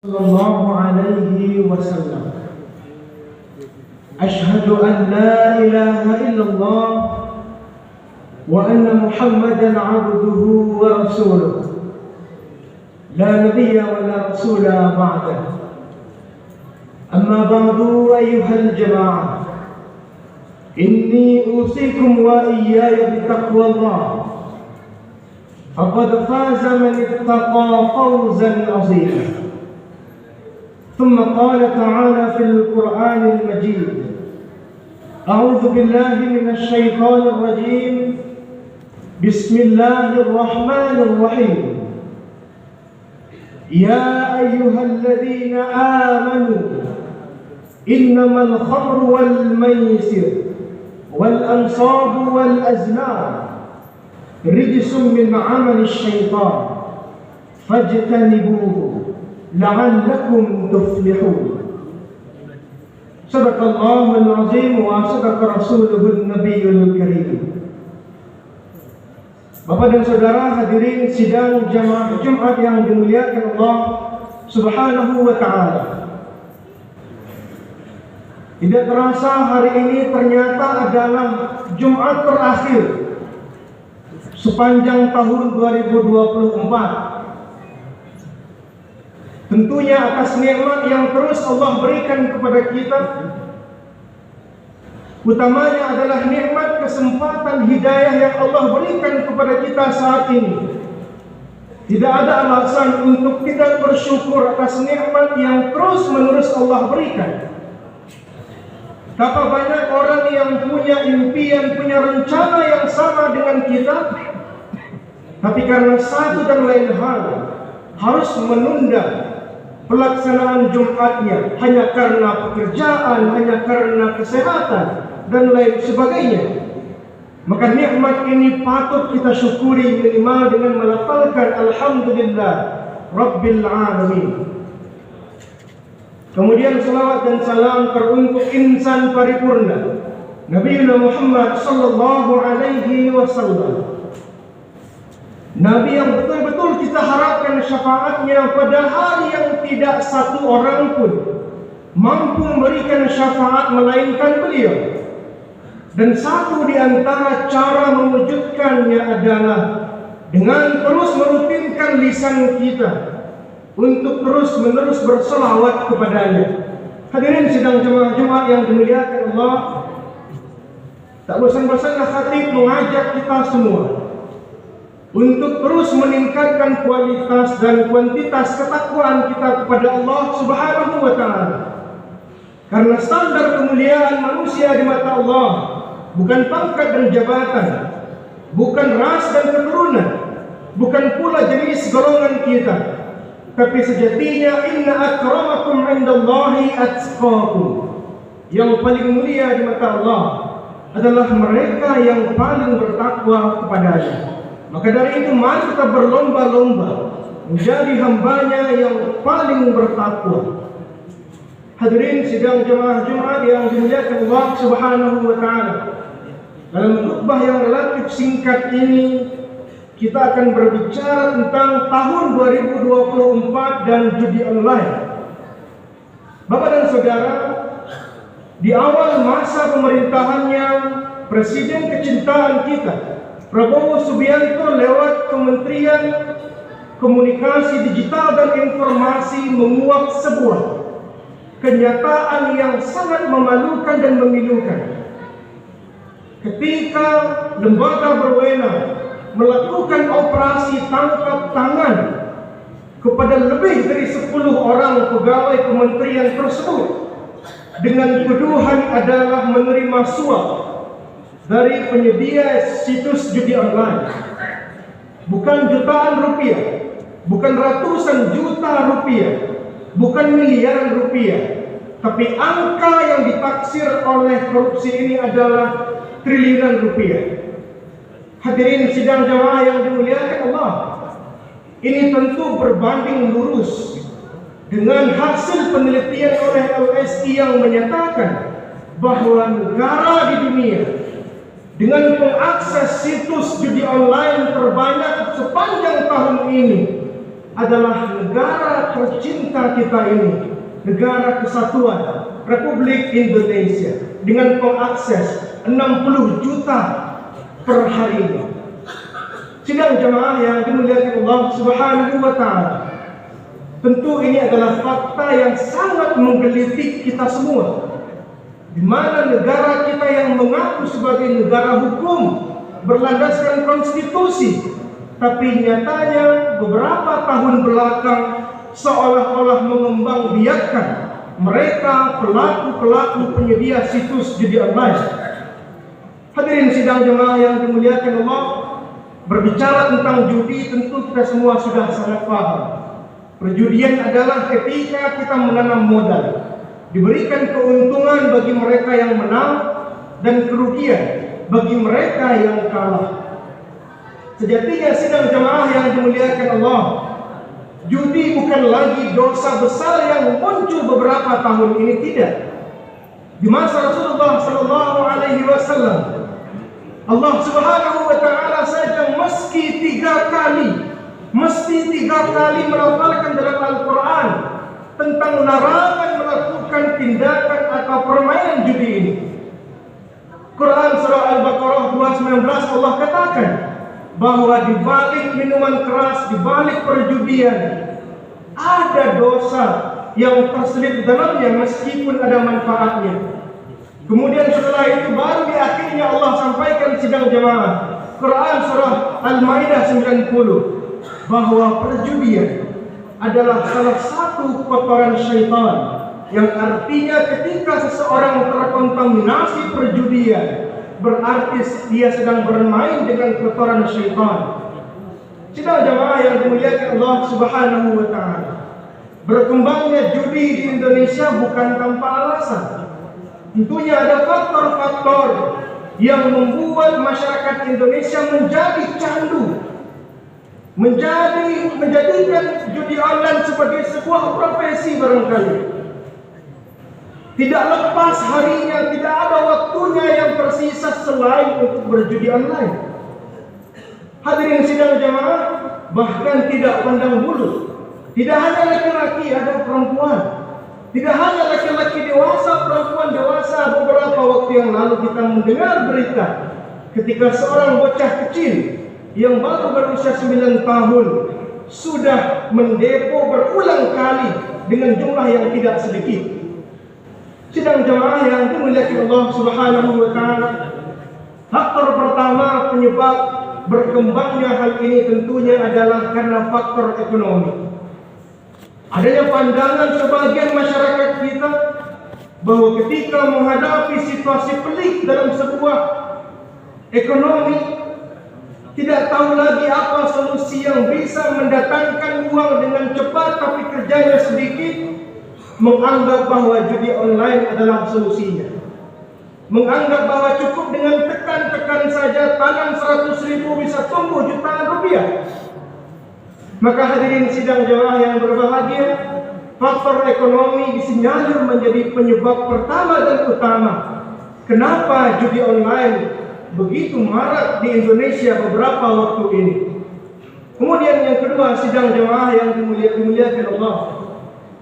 صلى الله عليه وسلم. أشهد أن لا إله إلا الله وأن محمدا عبده ورسوله لا نبي ولا رسول بعده. أما بعد أيها الجماعة، إني أوصيكم وإياي بتقوى الله، فقد فاز من اتقى فوزا عظيما. ثم قال تعالى في القرآن المجيد: أعوذ بالله من الشيطان الرجيم، بسم الله الرحمن الرحيم. يا أيها الذين آمنوا إنما الخمر والميسر والأنصاب والأزلام رجس من عمل الشيطان فاجتنبوه لعلكم تفلحون. صدق الله العظيم وصدق رسوله النبي الكريم. Bapak dan saudara hadirin sidang jamaah Jumat yang dimuliakan Allah Subhanahu wa ta'ala. Tidak terasa hari ini ternyata adalah Jumat terakhir sepanjang tahun 2024. Tentunya atas nikmat yang terus Allah berikan kepada kita, utamanya adalah nikmat kesempatan hidayah yang Allah berikan kepada kita saat ini. Tidak ada alasan untuk tidak bersyukur atas nikmat yang terus menerus Allah berikan. Betapa banyak orang yang punya impian, punya rencana yang sama dengan kita, tapi karena satu dan lain hal harus menunda pelaksanaan Jumatnya hanya karena pekerjaan, hanya karena kesehatan dan lain sebagainya. Maka nikmat ini patut kita syukuri minimal dengan melafalkan alhamdulillah rabbil alamin. Kemudian salawat dan salam teruntuk insan paripurna Nabi Muhammad sallallahu alaihi wasallam, Nabi yang betul-betul kita harapkan syafaatnya pada hari yang tidak satu orang pun mampu memberikan syafaat melainkan beliau. Dan satu di antara cara mewujudkannya adalah dengan terus merutinkan lisan kita untuk terus-menerus berselawat kepadanya. Hadirin sidang jemaah Jumat yang dimuliakan Allah, tak bosan-bosanlah khatib mengajak kita semua untuk terus meningkatkan kualitas dan kuantitas ketakwaan kita kepada Allah Subhanahu wa ta'ala. Karena standar kemuliaan manusia di mata Allah bukan pangkat dan jabatan, bukan ras dan keturunan, bukan pula jenis golongan kita, tapi sejatinya inna akramakum indallahi atqakum. Yang paling mulia di mata Allah adalah mereka yang paling bertakwa kepadanya. Maka dari itu mari kita berlomba-lomba menjadi hambanya yang paling bertakwa. Hadirin sidang jemaah Jumat yang dimuliakan Allah Subhanahu wa ta'ala, dalam khutbah yang relatif singkat ini kita akan berbicara tentang tahun 2024 dan judi online. Bapak dan saudara, di awal masa pemerintahannya Presiden kecintaan kita Prabowo Subianto lewat Kementerian Komunikasi Digital dan Informasi menguak sebuah kenyataan yang sangat memalukan dan memilukan. Ketika lembaga berwenang melakukan operasi tangkap tangan kepada lebih dari 10 orang pegawai kementerian tersebut dengan tuduhan adalah menerima suap dari penyedia situs judi online. Bukan jutaan rupiah, bukan ratusan juta rupiah, bukan miliaran rupiah, tapi angka yang ditaksir oleh korupsi ini adalah triliunan rupiah. Hadirin sidang jamaah yang dimuliakan Allah, ini tentu berbanding lurus dengan hasil penelitian oleh LSI yang menyatakan bahwa negara di dunia dengan pengakses situs judi online terbanyak sepanjang tahun ini adalah negara tercinta kita ini, negara kesatuan Republik Indonesia dengan pengakses 60 juta per harinya. Sidang jemaah yang dimuliakan Allah Subhanahu wa taala, tentu ini adalah fakta yang sangat menggelitik kita semua, di mana negara kita yang mengaku sebagai negara hukum berlandaskan konstitusi, tapi nyatanya beberapa tahun belakang seolah-olah mengembangbiakkan mereka pelaku-pelaku penyedia situs judi online. Hadirin sidang jemaah yang dimuliakan Allah, berbicara tentang judi tentu kita semua sudah sangat paham. Perjudian adalah ketika kita menanam modal, diberikan keuntungan bagi mereka yang menang dan kerugian bagi mereka yang kalah. Sejatinya sidang jemaah yang dimuliakan Allah, judi bukan lagi dosa besar yang muncul beberapa tahun ini, tidak. Di masa Rasulullah Sallallahu Alaihi Wasallam, Allah Subhanahu Wa Taala saja mesti tiga kali melafalkan dalam Al-Quran tentang larangan melakukan tindakan atau permainan judi ini. Quran surah Al-Baqarah 219 Allah katakan bahwa di balik minuman keras, di balik perjudian ada dosa yang terselip di dalamnya meskipun ada manfaatnya. Kemudian setelah itu baru di akhirnya Allah sampaikan sidang jemaah Quran surah Al-Maidah 90 bahwa perjudian adalah salah satu kotoran syaitan, yang artinya ketika seseorang terkontaminasi perjudian berarti dia sedang bermain dengan kotoran syaitan. Sidang jemaah yang dimuliakan Allah Subhanahu wa taala, berkembangnya judi di Indonesia bukan tanpa alasan. Tentunya ada faktor-faktor yang membuat masyarakat Indonesia menjadi candu, menjadikan judi online sebagai sebuah profesi barangkali. Tidak lepas harinya, tidak ada waktunya yang tersisa selain untuk berjudi online. Hadirin sidang jemaah, bahkan tidak pandang bulu. Tidak hanya laki-laki, ada perempuan. Tidak hanya laki-laki dewasa, perempuan dewasa. Beberapa waktu yang lalu kita mendengar berita ketika seorang bocah kecil yang baru berusia 9 tahun sudah mendepo berulang kali dengan jumlah yang tidak sedikit. Sidang jemaah yang dimuliakan Allah Subhanahu wa taala, faktor pertama penyebab berkembangnya hal ini tentunya adalah karena faktor ekonomi. Adanya pandangan sebagian masyarakat kita bahwa ketika menghadapi situasi pelik dalam sebuah ekonomi, tidak tahu lagi apa solusi yang bisa mendatangkan uang dengan cepat tapi kerjanya sedikit, menganggap bahwa judi online adalah solusinya. Menganggap bahwa cukup dengan tekan-tekan saja tanam 100.000 bisa tumbuh jutaan rupiah. Maka hadirin sidang jemaah yang berbahagia, faktor ekonomi disinyalir menjadi penyebab pertama dan utama kenapa judi online begitu marak di Indonesia beberapa waktu ini. Kemudian yang kedua, sidang jemaah yang dimuliakan Allah,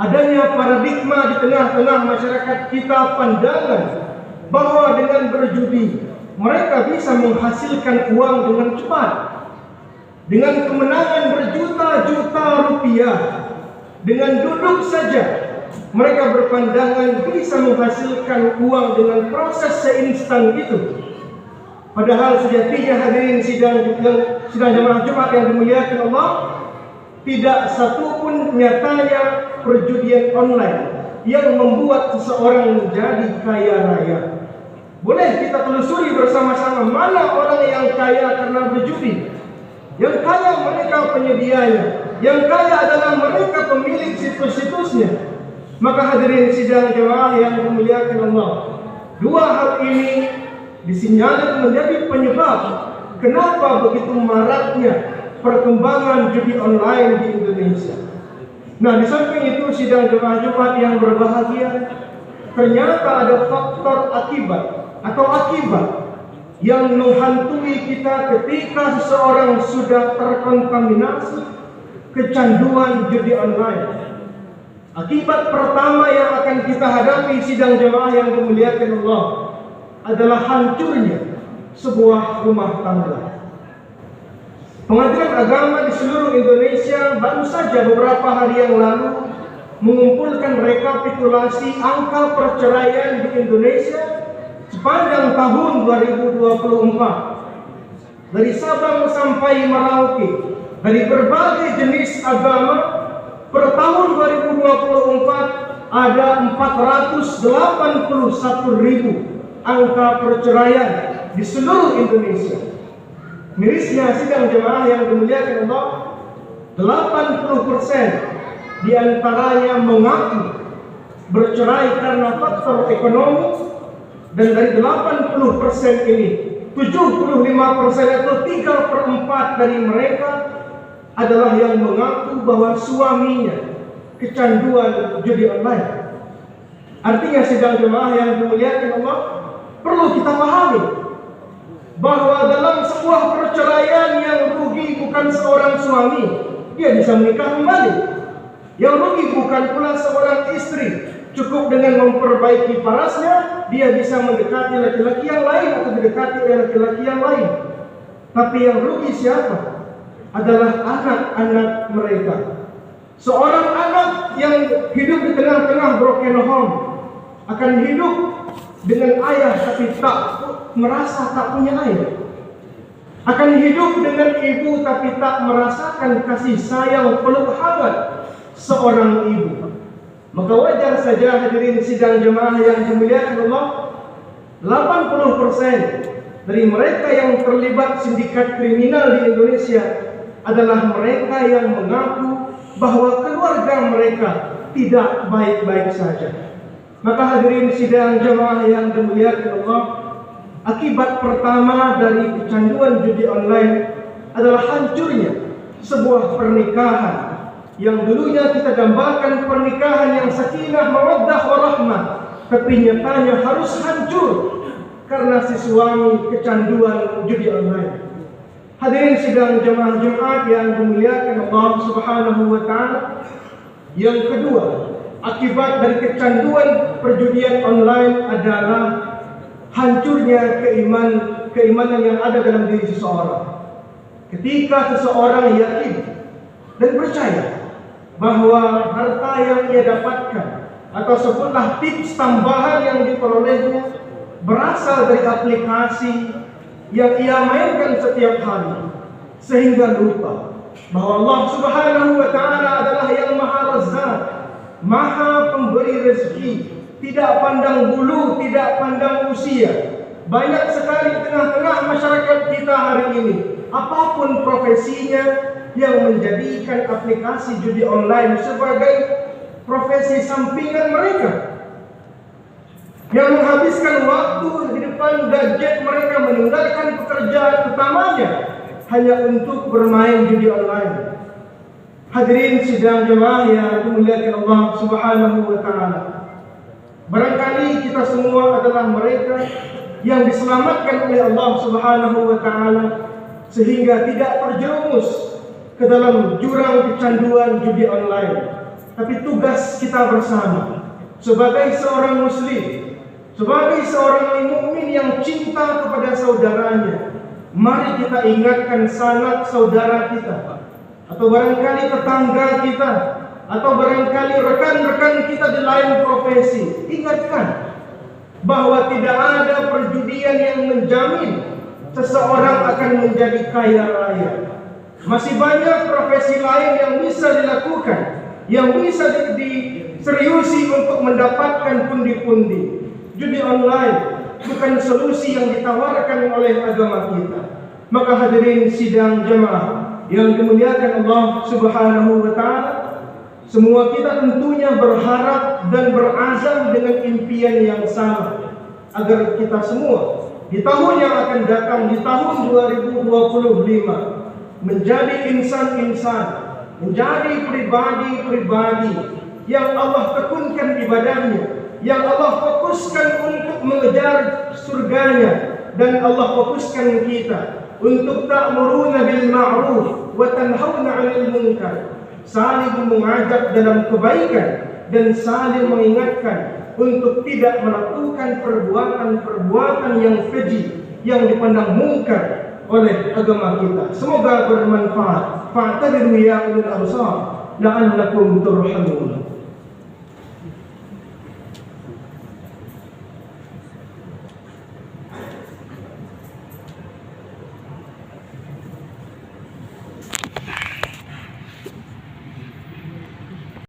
adanya paradigma di tengah-tengah masyarakat kita, pandangan bahwa dengan berjudi mereka bisa menghasilkan uang dengan cepat. Dengan kemenangan berjuta-juta rupiah, dengan duduk saja mereka berpandangan bisa menghasilkan uang dengan proses seinstan itu. Padahal sejatinya hadirin sidang jemaah Jumat yang dimuliakan Allah, tidak satu pun nyatanya perjudian online yang membuat seseorang menjadi kaya raya. Boleh kita telusuri bersama-sama mana orang yang kaya karena berjudi. Yang kaya mereka penyedianya, yang kaya adalah mereka pemilik situs-situsnya. Maka hadirin sidang jemaah yang dimuliakan Allah, dua hal ini disinyalir menjadi penyebab kenapa begitu maraknya perkembangan judi online di Indonesia. Nah, di samping itu sidang jemaah Jumat yang berbahagia, ternyata ada faktor akibat yang menghantui kita ketika seseorang sudah terkontaminasi kecanduan judi online. Akibat pertama yang akan kita hadapi sidang jemaah yang dimuliakan Allah adalah hancurnya sebuah rumah tangga. Pengadilan Agama di seluruh Indonesia baru saja beberapa hari yang lalu mengumpulkan rekapitulasi angka perceraian di Indonesia sepanjang tahun 2024. Dari Sabang sampai Merauke, dari berbagai jenis agama, per tahun 2024 ada 481.000 angka perceraian di seluruh Indonesia. Mirisnya sidang jemaah yang dimuliakan Allah, 80% di antaranya mengaku bercerai karena faktor ekonomi, dan dari 80% ini 75% atau 3/4 dari mereka adalah yang mengaku bahwa suaminya kecanduan judi online. Artinya sidang jemaah yang dimuliakan Allah, perlu kita pahami bahwa dalam sebuah perceraian yang rugi bukan seorang suami, dia bisa menikah kembali. Yang rugi bukan pula seorang istri, cukup dengan memperbaiki parasnya, dia bisa mendekati laki-laki yang lain atau didekati oleh laki-laki yang lain. Tapi yang rugi siapa? Adalah anak-anak mereka. Seorang anak yang hidup di tengah-tengah broken home akan hidup dengan ayah tapi tak merasa tak punya ayah. Akan hidup dengan ibu tapi tak merasakan kasih sayang peluk hangat seorang ibu. Maka wajar saja hadirin sidang jemaah yang dimuliakan Allah, 80% dari mereka yang terlibat sindikat kriminal di Indonesia adalah mereka yang mengaku bahwa keluarga mereka tidak baik-baik saja. Maka hadirin sidang jemaah yang dimuliakan Allah, akibat pertama dari kecanduan judi online adalah hancurnya sebuah pernikahan yang dulunya kita dambakan pernikahan yang sakinah, mawaddah, warahmah, tapi nyatanya harus hancur karena si suami kecanduan judi online. Hadirin sidang jemaah Jumat yang dimuliakan Allah Subhanahu wa taala, yang kedua, akibat dari kecanduan perjudian online adalah hancurnya keimanan yang ada dalam diri seseorang. Ketika seseorang yakin dan percaya bahwa harta yang ia dapatkan atau sebutlah tips tambahan yang diperolehnya berasal dari aplikasi yang ia mainkan setiap hari, sehingga lupa bahwa Allah Subhanahu wa taala adalah yang Maha Razzaq, Maha Pemberi rezeki, tidak pandang bulu, tidak pandang usia. Banyak sekali di tengah-tengah masyarakat kita hari ini, apapun profesinya, yang menjadikan aplikasi judi online sebagai profesi sampingan mereka, yang menghabiskan waktu di depan gadget mereka, meninggalkan pekerjaan utamanya hanya untuk bermain judi online. Hadirin sidang jemaah yang dimuliakan Allah Subhanahu wa taala, barangkali kita semua adalah mereka yang diselamatkan oleh Allah Subhanahu wa taala sehingga tidak terjerumus ke dalam jurang kecanduan judi online. Tapi tugas kita bersama sebagai seorang muslim, sebagai seorang mukmin yang cinta kepada saudaranya, mari kita ingatkan sanak saudara kita, atau barangkali tetangga kita, atau barangkali rekan-rekan kita di lain profesi. Ingatkan bahwa tidak ada perjudian yang menjamin seseorang akan menjadi kaya raya. Masih banyak profesi lain yang bisa dilakukan, yang bisa diseriusi untuk mendapatkan pundi-pundi. Judi online bukan solusi yang ditawarkan oleh agama kita. Maka hadirin sidang jemaah yang dimuliakan Allah Subhanahu wa taala, semua kita tentunya berharap dan berazam dengan impian yang sama, agar kita semua di tahun yang akan datang, di tahun 2025, menjadi insan-insan, menjadi pribadi-pribadi yang Allah tekunkan ibadahnya, yang Allah fokuskan untuk mengejar surganya, dan Allah fokuskan kita untuk ta'muruna bil ma'ruf wa tanhauna 'anil munkar, saling mengajak dalam kebaikan, dan saling mengingatkan untuk tidak melakukan perbuatan-perbuatan yang keji, yang dipandang mungkar oleh agama kita. Semoga bermanfaat. Fa'tabiru ya ulul absar la'allakum turhamun.